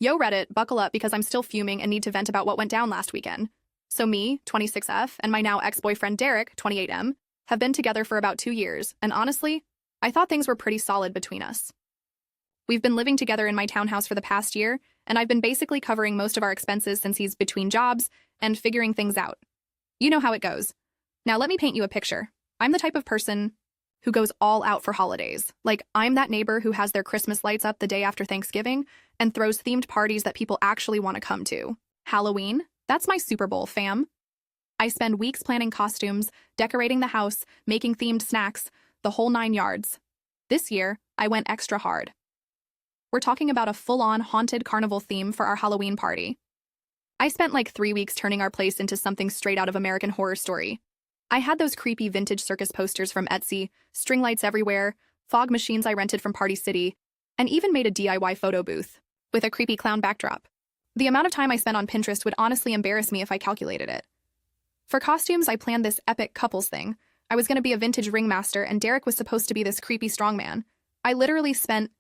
Yo Reddit, buckle up because I'm still fuming and need to vent about what went down last weekend. So me, 26F, and my now ex-boyfriend Derek, 28M, have been together for about 2 years, and honestly, I thought things were pretty solid between us. We've been living together in my townhouse for the past year, and I've been basically covering most of our expenses since he's between jobs and figuring things out. You know how it goes. Now let me paint you a picture. I'm the type of person who goes all out for holidays. Like, I'm that neighbor who has their Christmas lights up the day after Thanksgiving and throws themed parties that people actually want to come to. Halloween? That's my Super Bowl, fam. I spend weeks planning costumes, decorating the house, making themed snacks, the whole 9 yards. This year, I went extra hard. We're talking about a full-on haunted carnival theme for our Halloween party. I spent like 3 weeks turning our place into something straight out of American Horror Story. I had those creepy vintage circus posters from Etsy, string lights everywhere, fog machines I rented from Party City, and even made a DIY photo booth with a creepy clown backdrop. The amount of time I spent on Pinterest would honestly embarrass me if I calculated it. For costumes, I planned this epic couples thing. I was going to be a vintage ringmaster, and Derek was supposed to be this creepy strongman. I literally spent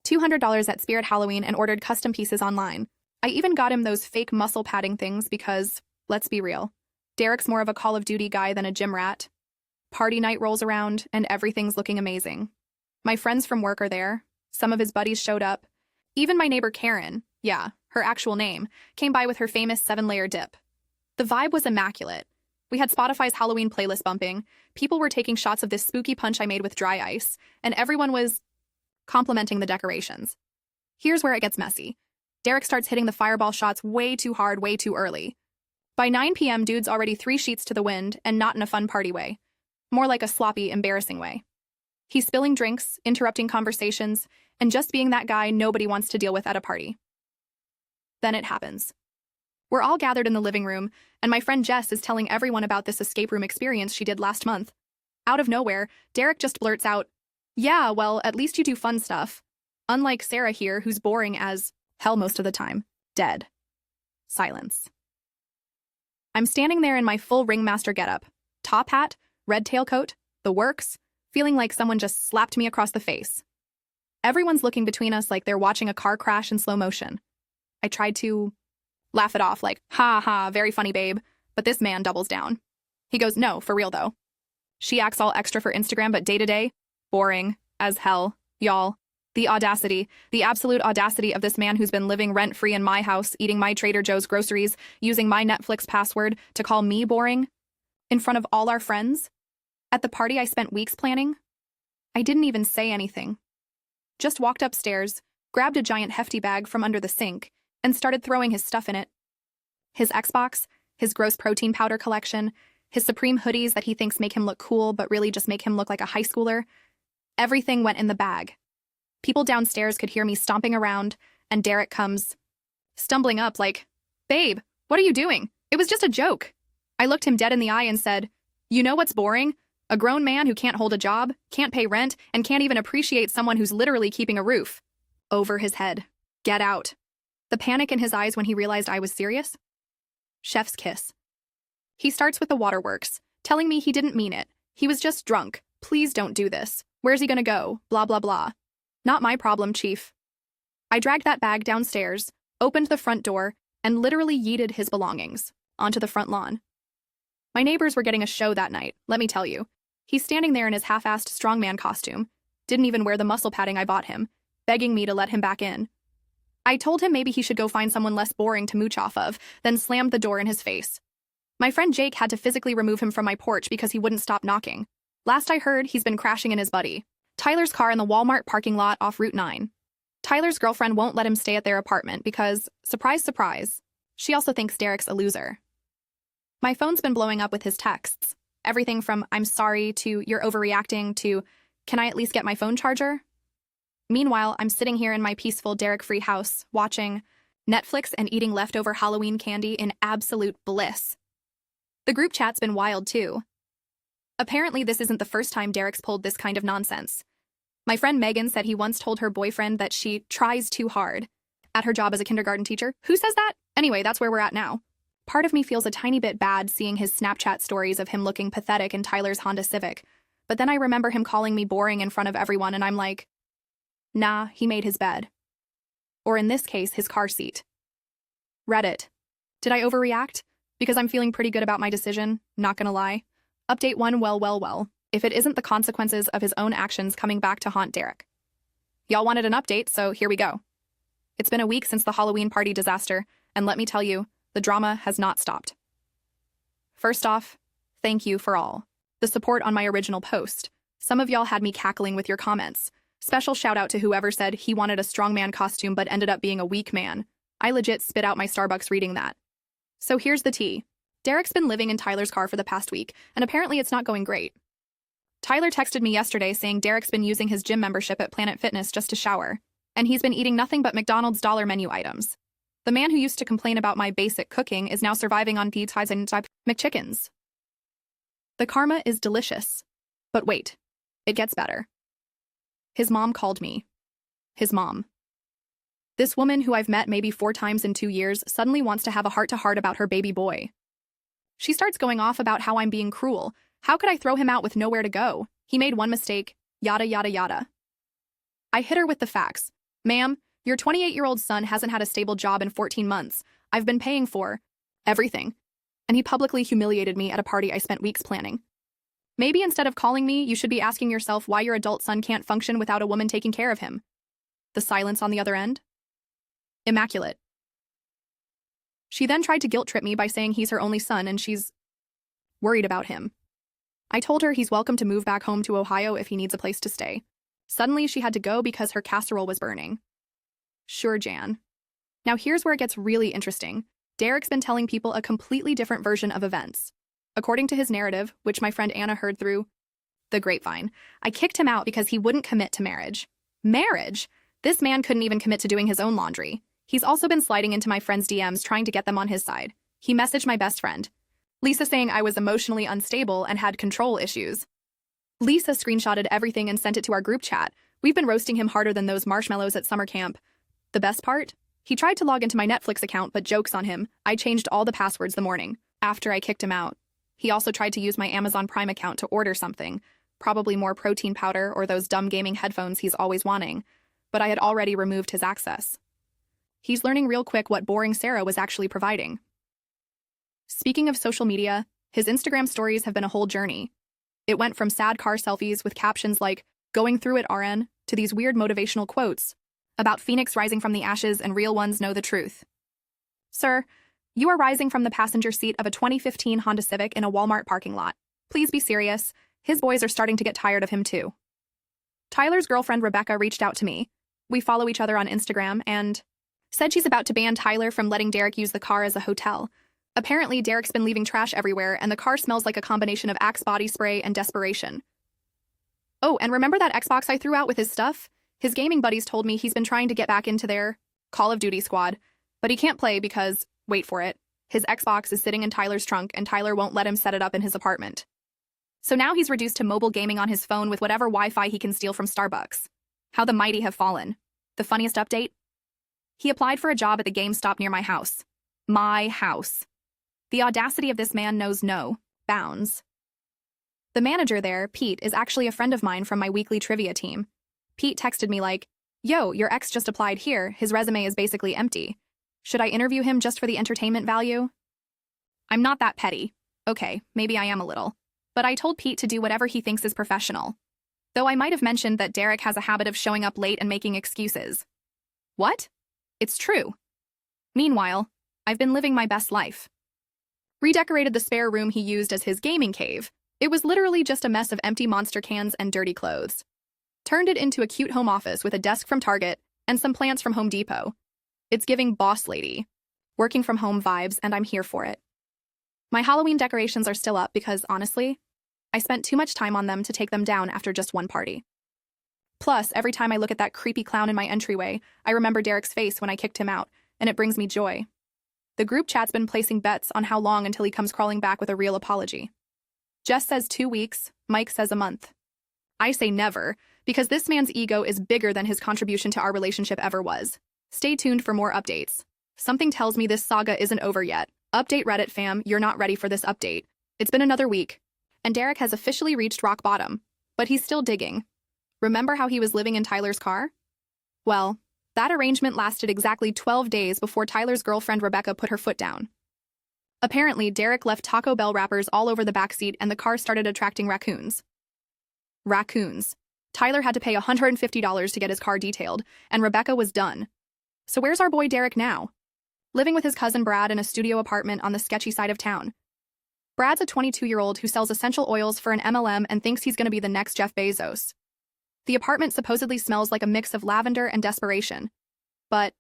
$200 at Spirit Halloween and ordered custom pieces online. I even got him those fake muscle padding things because, let's be real, Derek's more of a Call of Duty guy than a gym rat. Party night rolls around, and everything's looking amazing. My friends from work are there. Some of his buddies showed up. Even my neighbor Karen, yeah, her actual name, came by with her famous 7-layer dip. The vibe was immaculate. We had Spotify's Halloween playlist bumping, people were taking shots of this spooky punch I made with dry ice, and everyone was complimenting the decorations. Here's where it gets messy. Derek starts hitting the fireball shots way too hard, way too early. By 9 p.m., dude's already 3 sheets to the wind, and not in a fun party way. More like a sloppy, embarrassing way. He's spilling drinks, interrupting conversations, and just being that guy nobody wants to deal with at a party. Then it happens. We're all gathered in the living room, and my friend Jess is telling everyone about this escape room experience she did last month. Out of nowhere, Derek just blurts out, "Yeah, well, at least you do fun stuff." Unlike Sarah here, who's boring as hell most of the time. Dead. Silence. I'm standing there in my full ringmaster getup, top hat, red tailcoat, the works, feeling like someone just slapped me across the face. Everyone's looking between us like they're watching a car crash in slow motion. I tried to laugh it off like, ha ha, very funny, babe, but this man doubles down. He goes, "No, for real though. She acts all extra for Instagram, but day-to-day, boring as hell, y'all." The audacity, the absolute audacity of this man who's been living rent-free in my house, eating my Trader Joe's groceries, using my Netflix password to call me boring, in front of all our friends. At the party I spent weeks planning, I didn't even say anything. Just walked upstairs, grabbed a giant hefty bag from under the sink, and started throwing his stuff in it. His Xbox, his gross protein powder collection, his Supreme hoodies that he thinks make him look cool but really just make him look like a high schooler. Everything went in the bag. People downstairs could hear me stomping around, and Derek comes stumbling up like, "Babe, what are you doing? It was just a joke." I looked him dead in the eye and said, "You know what's boring? A grown man who can't hold a job, can't pay rent, and can't even appreciate someone who's literally keeping a roof over his head. Get out." The panic in his eyes when he realized I was serious? Chef's kiss. He starts with the waterworks, telling me he didn't mean it. He was just drunk. Please don't do this. Where's he gonna go? Blah, blah, blah. Not my problem, Chief. I dragged that bag downstairs, opened the front door, and literally yeeted his belongings onto the front lawn. My neighbors were getting a show that night, let me tell you. He's standing there in his half-assed strongman costume, didn't even wear the muscle padding I bought him, begging me to let him back in. I told him maybe he should go find someone less boring to mooch off of, then slammed the door in his face. My friend Jake had to physically remove him from my porch because he wouldn't stop knocking. Last I heard, he's been crashing in his buddy Tyler's car in the Walmart parking lot off Route 9. Tyler's girlfriend won't let him stay at their apartment because, surprise, surprise, she also thinks Derek's a loser. My phone's been blowing up with his texts. Everything from "I'm sorry" to "you're overreacting" to "can I at least get my phone charger?" Meanwhile, I'm sitting here in my peaceful Derek-free house, watching Netflix and eating leftover Halloween candy in absolute bliss. The group chat's been wild too. Apparently, this isn't the first time Derek's pulled this kind of nonsense. My friend Megan said he once told her boyfriend that she tries too hard at her job as a kindergarten teacher. Who says that? Anyway, that's where we're at now. Part of me feels a tiny bit bad seeing his Snapchat stories of him looking pathetic in Tyler's Honda Civic, but then I remember him calling me boring in front of everyone and I'm like, nah, he made his bed. or in this case, his car seat. Reddit. Did I overreact? Because I'm feeling pretty good about my decision, not gonna lie. Update 1. Well, if it isn't the consequences of his own actions coming back to haunt Derek. Y'all wanted an update, so here we go. It's been a week since the Halloween party disaster, and let me tell you, the drama has not stopped. First off, thank you for all the support on my original post. Some of y'all had me cackling with your comments. Special shout out to whoever said he wanted a strongman costume but ended up being a weak man. I legit spit out my Starbucks reading that. So here's the tea. Derek's been living in Tyler's car for the past week, and apparently it's not going great. Tyler texted me yesterday saying Derek's been using his gym membership at Planet Fitness just to shower, and he's been eating nothing but McDonald's dollar menu items. The man who used to complain about my basic cooking is now surviving on pizzas and McChickens. The karma is delicious. But wait, it gets better. His mom called me. His mom. This woman who I've met maybe 4 times in 2 years suddenly wants to have a heart-to-heart about her baby boy. She starts going off about how I'm being cruel. How could I throw him out with nowhere to go? He made one mistake, yada yada yada. I hit her with the facts. Ma'am, your 28-year-old son hasn't had a stable job in 14 months. I've been paying for everything. And he publicly humiliated me at a party I spent weeks planning. Maybe instead of calling me, you should be asking yourself why your adult son can't function without a woman taking care of him. The silence on the other end? Immaculate. She then tried to guilt-trip me by saying he's her only son and she's worried about him. I told her he's welcome to move back home to Ohio if he needs a place to stay. Suddenly, she had to go because her casserole was burning. Sure, Jan. Now here's where it gets really interesting. Derek's been telling people a completely different version of events. According to his narrative, which my friend Anna heard through the grapevine, I kicked him out because he wouldn't commit to marriage. Marriage? This man couldn't even commit to doing his own laundry. He's also been sliding into my friend's DMs trying to get them on his side. He messaged my best friend, Lisa, saying I was emotionally unstable and had control issues. Lisa screenshotted everything and sent it to our group chat. We've been roasting him harder than those marshmallows at summer camp. The best part? He tried to log into my Netflix account, but joke's on him. I changed all the passwords the morning after I kicked him out. He also tried to use my Amazon Prime account to order something, probably more protein powder or those dumb gaming headphones he's always wanting, but I had already removed his access. He's learning real quick what boring Sarah was actually providing. Speaking of social media, his Instagram stories have been a whole journey. It went from sad car selfies with captions like, "Going through it, RN," to these weird motivational quotes about Phoenix rising from the ashes and real ones know the truth. Sir, you are rising from the passenger seat of a 2015 Honda Civic in a Walmart parking lot. Please be serious. His boys are starting to get tired of him too. Tyler's girlfriend Rebecca reached out to me. We follow each other on Instagram and said she's about to ban Tyler from letting Derek use the car as a hotel. Apparently, Derek's been leaving trash everywhere, and the car smells like a combination of Axe body spray and desperation. Oh, and remember that Xbox I threw out with his stuff? His gaming buddies told me he's been trying to get back into their Call of Duty squad, but he can't play because, wait for it, his Xbox is sitting in Tyler's trunk and Tyler won't let him set it up in his apartment. So now he's reduced to mobile gaming on his phone with whatever Wi-Fi he can steal from Starbucks. How the mighty have fallen. The funniest update? He applied for a job at the GameStop near my house. My house. The audacity of this man knows no bounds. The manager there, Pete, is actually a friend of mine from my weekly trivia team. Pete texted me like, "Yo, your ex just applied here. His resume is basically empty. Should I interview him just for the entertainment value?" I'm not that petty. Okay, maybe I am a little. But I told Pete to do whatever he thinks is professional. Though I might have mentioned that Derek has a habit of showing up late and making excuses. What? It's true. Meanwhile, I've been living my best life. Redecorated the spare room he used as his gaming cave. It was literally just a mess of empty Monster cans and dirty clothes. Turned it into a cute home office with a desk from Target and some plants from Home Depot. It's giving boss lady, working from home vibes, and I'm here for it. My Halloween decorations are still up because, honestly, I spent too much time on them to take them down after just one party. Plus, every time I look at that creepy clown in my entryway, I remember Derek's face when I kicked him out, and it brings me joy. The group chat's been placing bets on how long until he comes crawling back with a real apology. Jess says 2 weeks, Mike says a month. I say never, because this man's ego is bigger than his contribution to our relationship ever was. Stay tuned for more updates. Something tells me this saga isn't over yet. Update Reddit fam, you're not ready for this update. It's been another week, and Derek has officially reached rock bottom, but he's still digging. Remember how he was living in Tyler's car? Well, That arrangement lasted exactly 12 days before Tyler's girlfriend Rebecca put her foot down. Apparently, Derek left Taco Bell wrappers all over the backseat and the car started attracting raccoons. Raccoons. Tyler had to pay $150 to get his car detailed, and Rebecca was done. So where's our boy Derek now? Living with his cousin Brad in a studio apartment on the sketchy side of town. Brad's a 22-year-old who sells essential oils for an MLM and thinks he's going to be the next Jeff Bezos. The apartment supposedly smells like a mix of lavender and desperation. But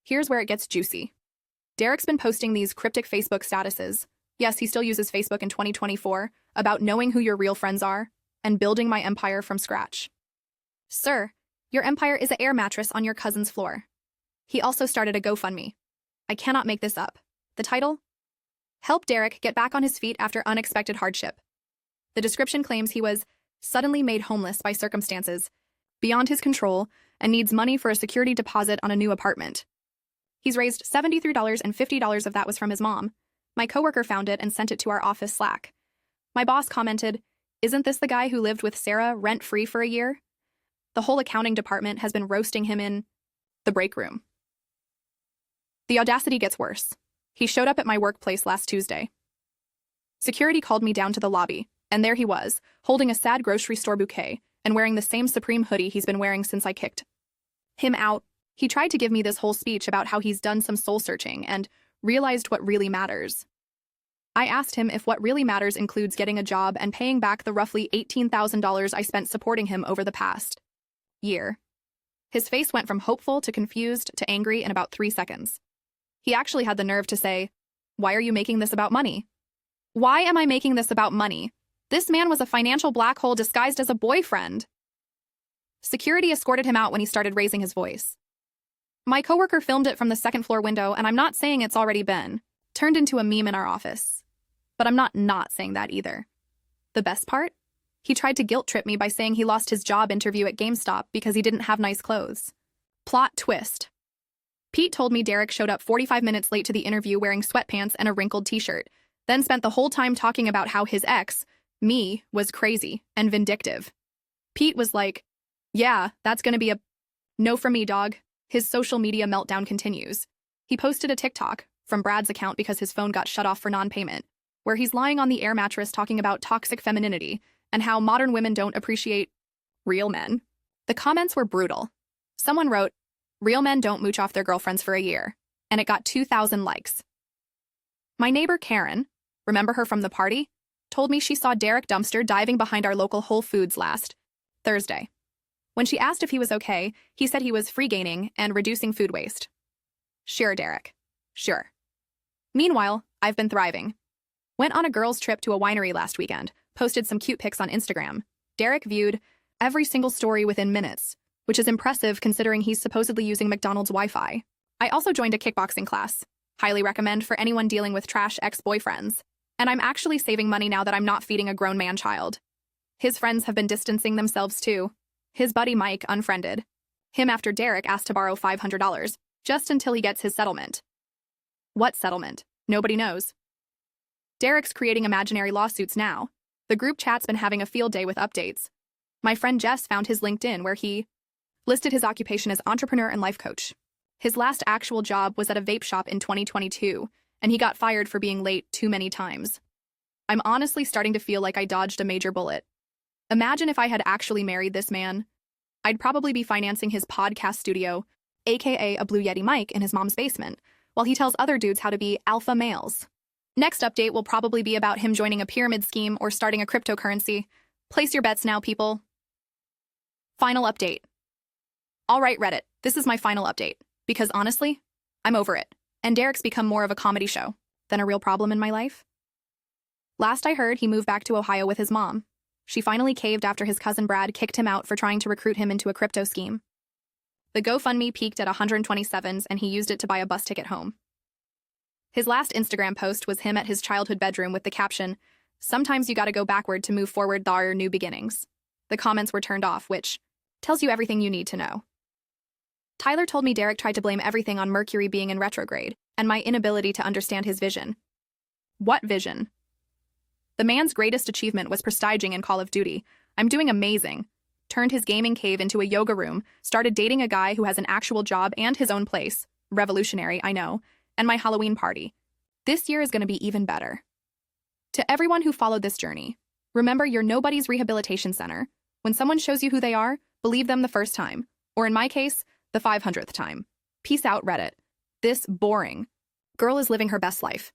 here's where it gets juicy. Derek's been posting these cryptic Facebook statuses. Yes, he still uses Facebook in 2024, about knowing who your real friends are and building my empire from scratch. Sir, your empire is an air mattress on your cousin's floor. He also started a GoFundMe. I cannot make this up. The title? Help Derek get back on his feet after unexpected hardship. The description claims he was suddenly made homeless by circumstances beyond his control and needs money for a security deposit on a new apartment. He's raised $73 and $50 of that was from his mom. My coworker found it and sent it to our office Slack. My boss commented, "Isn't this the guy who lived with Sarah rent-free for a year?" The whole accounting department has been roasting him in the break room. The audacity gets worse. He showed up at my workplace last Tuesday. Security called me down to the lobby, and there he was, holding a sad grocery store bouquet and wearing the same Supreme hoodie he's been wearing since I kicked him out. He tried to give me this whole speech about how he's done some soul-searching and realized what really matters. I asked him if what really matters includes getting a job and paying back the roughly $18,000 I spent supporting him over the past year. His face went from hopeful to confused to angry in about 3 seconds. He actually had the nerve to say, "Why are you making this about money?" Why am I making this about money? This man was a financial black hole disguised as a boyfriend. Security escorted him out when he started raising his voice. My coworker filmed it from the second-floor window, and I'm not saying it's already been turned into a meme in our office. But I'm not saying that either. The best part? He tried to guilt-trip me by saying he lost his job interview at GameStop because he didn't have nice clothes. Plot twist. Pete told me Derek showed up 45 minutes late to the interview wearing sweatpants and a wrinkled t-shirt, then spent the whole time talking about how his ex, me, was crazy and vindictive. Pete was like, "Yeah, that's gonna be a no from me, dog." His social media meltdown continues. He posted a TikTok from Brad's account because his phone got shut off for non-payment, where he's lying on the air mattress talking about toxic femininity and how modern women don't appreciate real men. The comments were brutal. Someone wrote, "Real men don't mooch off their girlfriends for a year," and it got 2,000 likes. My neighbor Karen, remember her from the party, told me she saw Derek dumpster diving behind our local Whole Foods last Thursday. When she asked if he was okay, he said he was free gaining and reducing food waste. Sure, Derek. Sure. Meanwhile, I've been thriving. Went on a girls' trip to a winery last weekend, posted some cute pics on Instagram. Derek viewed every single story within minutes, which is impressive considering he's supposedly using McDonald's Wi-Fi. I also joined a kickboxing class. Highly recommend for anyone dealing with trash ex-boyfriends. And I'm actually saving money now that I'm not feeding a grown man child. His friends have been distancing themselves too. His buddy Mike unfriended him after Derek asked to borrow $500, just until he gets his settlement. What settlement? Nobody knows. Derek's creating imaginary lawsuits now. The group chat's been having a field day with updates. My friend Jess found his LinkedIn where he listed his occupation as entrepreneur and life coach. His last actual job was at a vape shop in 2022, and he got fired for being late too many times. I'm honestly starting to feel like I dodged a major bullet. Imagine if I had actually married this man. I'd probably be financing his podcast studio, aka a Blue Yeti mic in his mom's basement, while he tells other dudes how to be alpha males. Next update will probably be about him joining a pyramid scheme or starting a cryptocurrency. Place your bets now, people. Final update. All right, Reddit, this is my final update, because honestly, I'm over it, and Derek's become more of a comedy show than a real problem in my life. Last I heard, he moved back to Ohio with his mom. She finally caved after his cousin Brad kicked him out for trying to recruit him into a crypto scheme. The GoFundMe peaked at 127s, and he used it to buy a bus ticket home. His last Instagram post was him at his childhood bedroom with the caption, "Sometimes you gotta go backward to move forward, there are new beginnings." The comments were turned off, which tells you everything you need to know. Tyler told me Derek tried to blame everything on Mercury being in retrograde and my inability to understand his vision. What vision? The man's greatest achievement was prestiging in Call of Duty. I'm doing amazing. turned his gaming cave into a yoga room, started dating a guy who has an actual job and his own place. Revolutionary, I know. And my Halloween party. This year is going to be even better. To everyone who followed this journey, remember you're nobody's rehabilitation center. When someone shows you who they are, believe them the first time. Or in my case, the 500th time. Peace out, Reddit. This boring girl is living her best life.